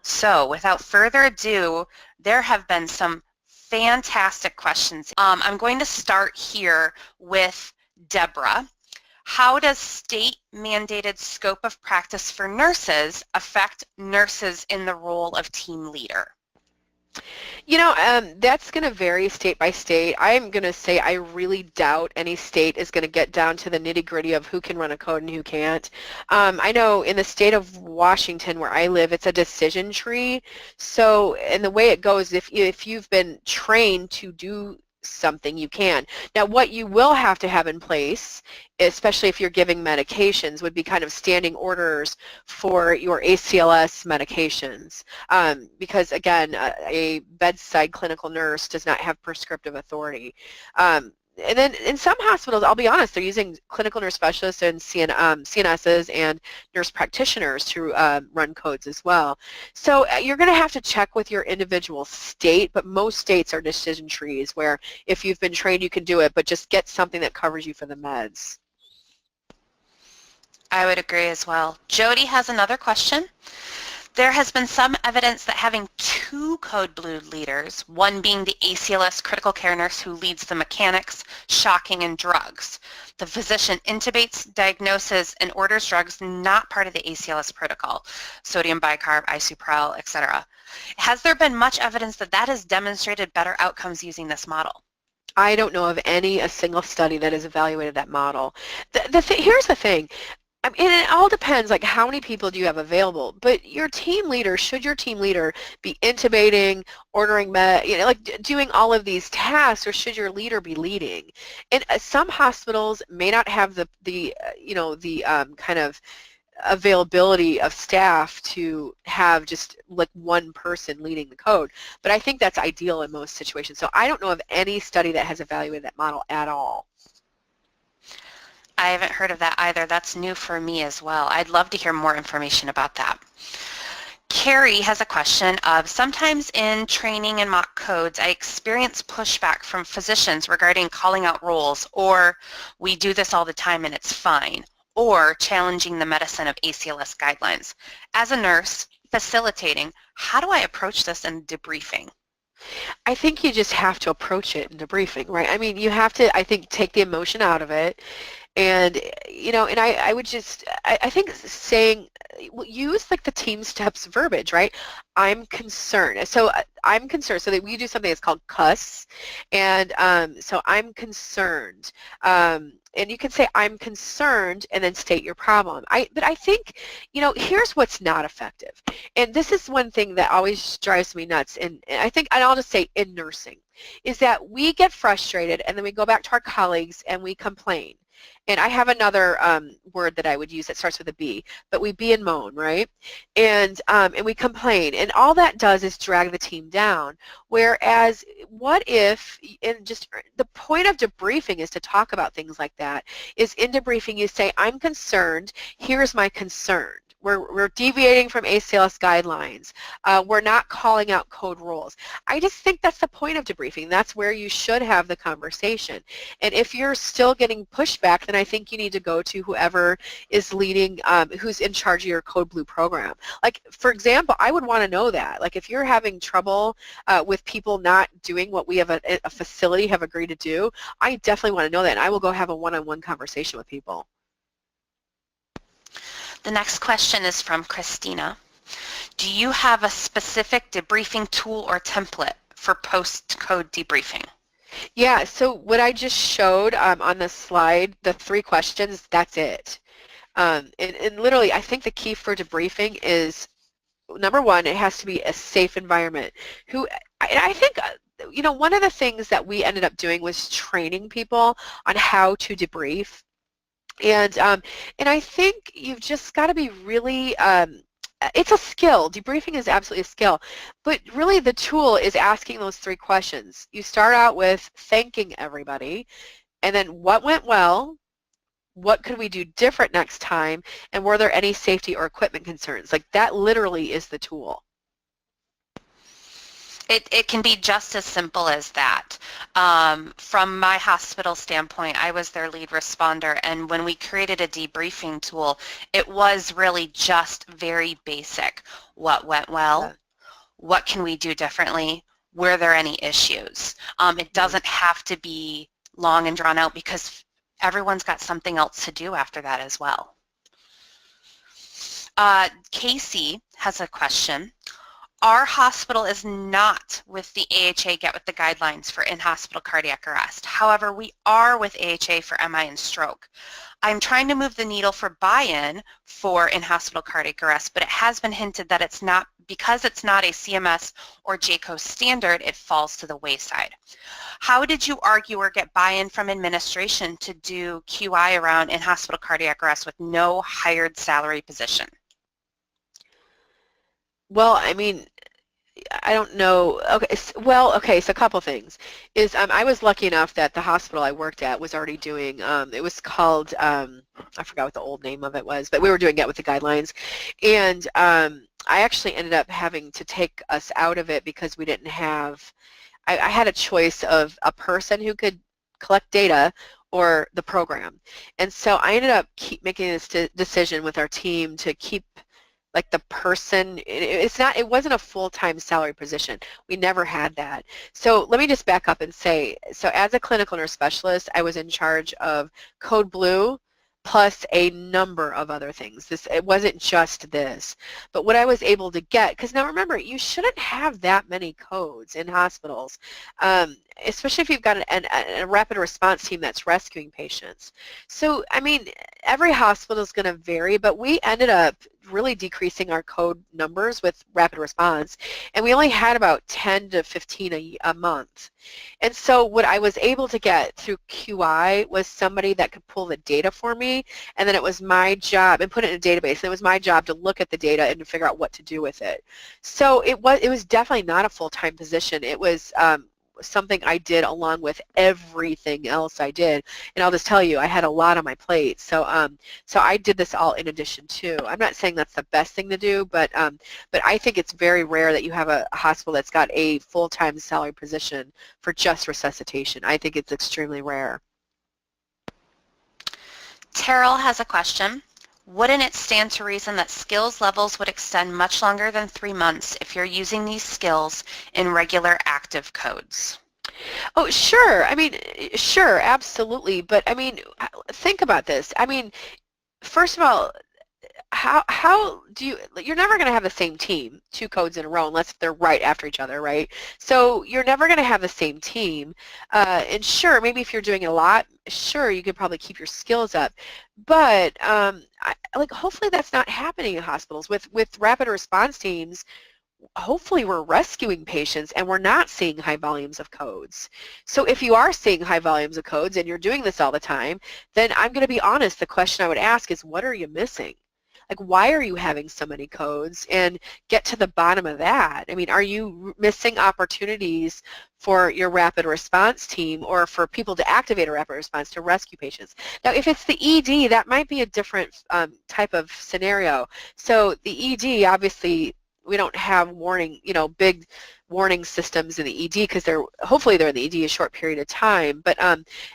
So without further ado, there have been some fantastic questions. I'm going to start here with Deborah. How does state-mandated scope of practice for nurses affect nurses in the role of team leader? That's going to vary state by state. I'm going to say I really doubt any state is going to get down to the nitty-gritty of who can run a code and who can't. I know in the state of Washington where I live, it's a decision tree. So, and the way it goes, if you've been trained to do something, you can. Now, what you will have to have in place, especially if you're giving medications, would be kind of standing orders for your ACLS medications, because again, a bedside clinical nurse does not have prescriptive authority. And then in some hospitals, I'll be honest, they're using clinical nurse specialists and CNSs and nurse practitioners to run codes as well. So you're going to have to check with your individual state, but most states are decision trees where if you've been trained, you can do it, but just get something that covers you for the meds. I would agree as well. Jody has another question. There has been some evidence that having 2 code blue leaders, one being the ACLS critical care nurse who leads the mechanics, shocking, and drugs. The physician intubates, diagnoses, and orders drugs not part of the ACLS protocol, sodium bicarb, isuprel, etc. Has there been much evidence that has demonstrated better outcomes using this model? I don't know of a single study that has evaluated that model. Here's the thing. I mean, it all depends, like how many people do you have available, but your team leader, should your team leader be intubating, ordering like doing all of these tasks, or should your leader be leading? And some hospitals may not have the kind of availability of staff to have just like one person leading the code, but I think that's ideal in most situations. So I don't know of any study that has evaluated that model at all. I haven't heard of that either. That's new for me as well. I'd love to hear more information about that. Carrie has a question of, sometimes in training and mock codes, I experience pushback from physicians regarding calling out roles, or we do this all the time and it's fine, or challenging the medicine of ACLS guidelines. As a nurse facilitating, how do I approach this in debriefing? I think you just have to approach it in debriefing, right? I mean, you have to, I think, take the emotion out of it. And, and I would just, I think saying, use like the team steps verbiage, right? I'm concerned. So I'm concerned. So that we do something that's called cuss. And so I'm concerned. And you can say, I'm concerned, and then state your problem. But I think, here's what's not effective. And this is one thing that always drives me nuts. And I think, and I'll just say in nursing, is that we get frustrated and then we go back to our colleagues and we complain. And I have another word that I would use that starts with a B, but we B and moan, right? And we complain, and all that does is drag the team down. Whereas, what if, and just the point of debriefing is to talk about things like that, is in debriefing you say, I'm concerned, here's my concern. We're deviating from ACLS guidelines. We're not calling out code rules. I just think that's the point of debriefing. That's where you should have the conversation. And if you're still getting pushback, then I think you need to go to whoever is leading, who's in charge of your Code Blue program. Like, for example, I would want to know that. Like, if you're having trouble with people not doing what we have a facility have agreed to do, I definitely want to know that, and I will go have a one-on-one conversation with people. The next question is from Christina. Do you have a specific debriefing tool or template for post-code debriefing? Yeah, so what I just showed on the slide, the 3 questions, that's it. And literally, I think the key for debriefing is, number 1, it has to be a safe environment. I think, one of the things that we ended up doing was training people on how to debrief. And I think you've just got to be really, it's a skill. Debriefing is absolutely a skill. But really the tool is asking those 3 questions. You start out with thanking everybody, and then what went well, what could we do different next time, and were there any safety or equipment concerns? Like, that literally is the tool. It can be just as simple as that. From my hospital standpoint, I was their lead responder, and when we created a debriefing tool, it was really just very basic. What went well? Yeah. What can we do differently? Were there any issues? It doesn't have to be long and drawn out because everyone's got something else to do after that as well. Casey has a question. Our hospital is not with the AHA Get With the Guidelines for in-hospital cardiac arrest. However, we are with AHA for MI and stroke. I'm trying to move the needle for buy-in for in-hospital cardiac arrest, but it has been hinted that it's not, because it's not a CMS or JCO standard, it falls to the wayside. How did you argue or get buy-in from administration to do QI around in-hospital cardiac arrest with no hired salary position? Well, I mean, I don't know. Okay, so a couple things. I was lucky enough that the hospital I worked at was already doing, it was called, I forgot what the old name of it was, but we were doing Get With the Guidelines. And I actually ended up having to take us out of it because we didn't have, I had a choice of a person who could collect data or the program. And so I ended up making this decision with our team to keep like the person, it wasn't a full-time salary position. We never had that. So let me just back up and say, so as a clinical nurse specialist, I was in charge of Code Blue plus a number of other things. It wasn't just this. But what I was able to get, because now remember, you shouldn't have that many codes in hospitals, especially if you've got a rapid response team that's rescuing patients. So, I mean, every hospital is going to vary, but we ended up really decreasing our code numbers with rapid response, and we only had about 10 to 15 a month. And so what I was able to get through QI was somebody that could pull the data for me, and then it was my job, and put it in a database, and it was my job to look at the data and to figure out what to do with it. So it was definitely not a full-time position. It was something I did along with everything else I did, and I'll just tell you, I had a lot on my plate. So so I did this all in addition to. I'm not saying that's the best thing to do, but I think it's very rare that you have a hospital that's got a full-time salary position for just resuscitation. I think it's extremely rare. Terrell has a question. Wouldn't it stand to reason that skills levels would extend much longer than 3 months if you're using these skills in regular active codes? Oh, sure. I mean, sure, absolutely. But I mean, think about this. I mean, first of all, how do you, you're never going to have the same team, two codes in a row, unless they're right after each other, right? So you're never going to have the same team. And sure, maybe if you're doing a lot, sure, you could probably keep your skills up. But like, hopefully that's not happening in hospitals. With rapid response teams, hopefully we're rescuing patients and we're not seeing high volumes of codes. So if you are seeing high volumes of codes and you're doing this all the time, then I'm going to be honest, the question I would ask is, what are you missing? Like, why are you having so many codes? And get to the bottom of that. I mean, are you missing opportunities for your rapid response team or for people to activate a rapid response to rescue patients? Now, if it's the ED, that might be a different type of scenario. So the ED, obviously, we don't have warning, big warning systems in the ED because hopefully they're in the ED a short period of time. But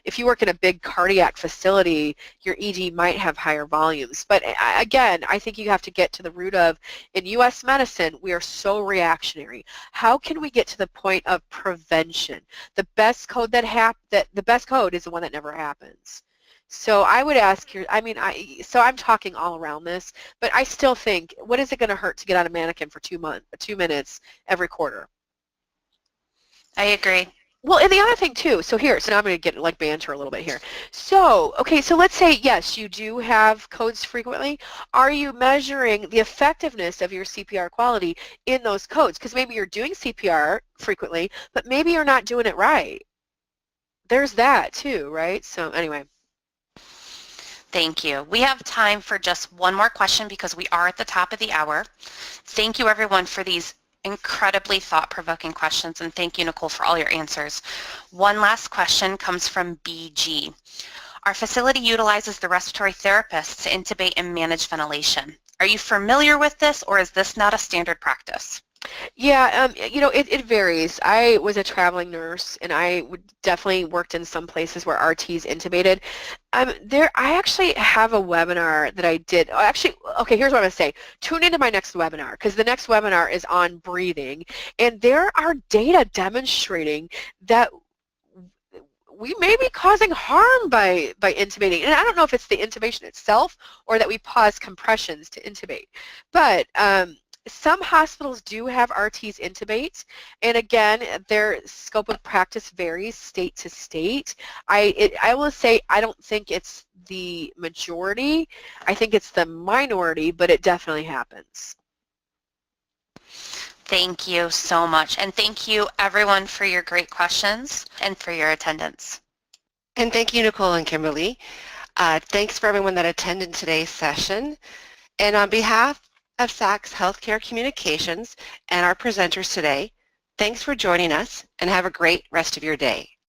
if you work in a big cardiac facility, your ED might have higher volumes. But again, I think you have to get to the root of, in U.S. medicine, we are so reactionary. How can we get to the point of prevention? The best code the best code is the one that never happens. So I would ask so I'm talking all around this, but I still think, what is it going to hurt to get on a mannequin for 2 minutes every quarter? I agree. Well, and the other thing too, so now I'm going to get like banter a little bit here. So, okay, so let's say, yes, you do have codes frequently. Are you measuring the effectiveness of your CPR quality in those codes? Because maybe you're doing CPR frequently, but maybe you're not doing it right. There's that too, right? So anyway. Thank you. We have time for just one more question because we are at the top of the hour. Thank you everyone for these incredibly thought-provoking questions, and thank you, Nicole, for all your answers. One last question comes from BG. Our facility utilizes the respiratory therapists to intubate and manage ventilation. Are you familiar with this, or is this not a standard practice? Yeah, it varies. I was a traveling nurse, and I definitely worked in some places where RTs intubated. I actually have a webinar that I did. Oh, actually, okay, here's what I'm going to say. Tune into my next webinar, because the next webinar is on breathing, and there are data demonstrating that we may be causing harm by intubating. And I don't know if it's the intubation itself or that we pause compressions to intubate. But some hospitals do have RTs intubate, and again, their scope of practice varies state to state. I will say I don't think it's the majority. I think it's the minority, but it definitely happens. Thank you so much, and thank you everyone for your great questions and for your attendance. And thank you, Nicole and Kimberly. Thanks for everyone that attended today's session. And on behalf of SACS Healthcare Communications and our presenters today, thanks for joining us and have a great rest of your day.